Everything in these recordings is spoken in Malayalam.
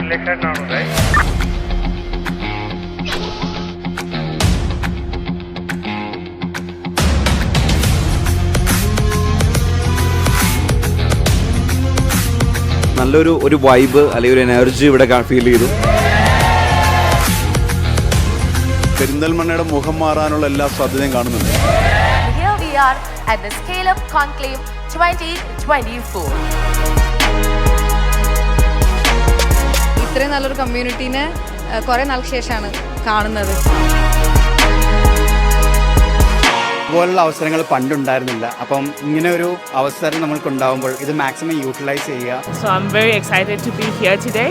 പുള്ളിക്കാരനാണോ? നല്ലൊരു വൈബ് അല്ലെങ്കിൽ ഒരു എനർജി ഇവിടെ ഫീൽ ചെയ്തു. പെരിന്തൽമണ്ണയുടെ മുഖം മാറാനുള്ള എല്ലാ സാധ്യതയും കാണുന്നുണ്ട്. Here we are at the Scale Up Conclave 2024. ഇത്രയും നല്ലൊരു കമ്മ്യൂണിറ്റീനെ കുറെ നാൾക്ക് ശേഷമാണ് കാണുന്നത്. ഇതുപോലുള്ള അവസരങ്ങൾ പണ്ടുണ്ടായിരുന്നില്ല. അപ്പം ഇങ്ങനെ ഒരു അവസരം നമ്മൾക്കുണ്ടാകുമ്പോൾ ഇത് മാക്സിമം യൂട്ടിലൈസ് ചെയ്യുക. So I'm very excited to be here today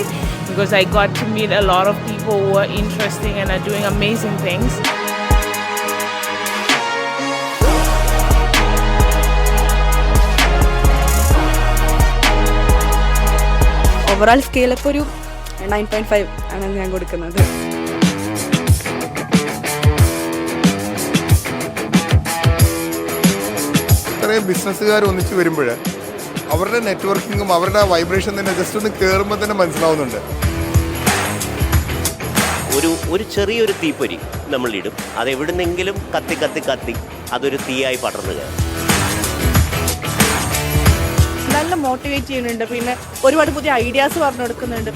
because I got to meet a lot of people who are interesting and are doing amazing things. Overall scale up ഒരു 9.5 ആണ് ഞാൻ കൊടുക്കുന്നത്. ഇത്രയും ബിസിനസ്സുകാർ ഒന്നിച്ച് വരുമ്പോൾ അവരുടെ നെറ്റ്വർക്കിങ്ങും അവരുടെ വൈബ്രേഷൻ തന്നെ ജസ്റ്റ് ഒന്ന് കയറുമ്പോൾ തന്നെ മനസ്സിലാവുന്നുണ്ട്. ഒരു ചെറിയൊരു തീപ്പൊരി നമ്മളിടും, അത് എവിടുന്നെങ്കിലും കത്തി കത്തി കത്തി അതൊരു തീയായി പടർന്നു കയറും. നല്ല മോട്ടിവേറ്റ് ചെയ്യുന്നുണ്ട്, പിന്നെ ഒരുപാട് പുതിയ ഐഡിയാസ് പറഞ്ഞു കൊടുക്കുന്നുണ്ട്.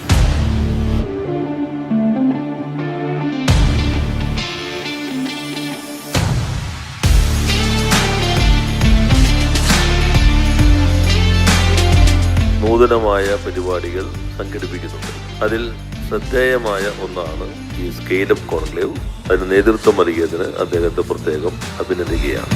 നൂതനമായ പരിപാടികൾ സംഘടിപ്പിക്കുന്നുണ്ട്. അതിൽ ശ്രദ്ധേയമായ ഒന്നാണ് ഈ സ്കെയിൽ അപ്പ് കോൺക്ലേവ്. അതിന് നേതൃത്വം നൽകിയതിന് അദ്ദേഹത്തെ പ്രത്യേകം അഭിനന്ദിക്കുകയാണ്.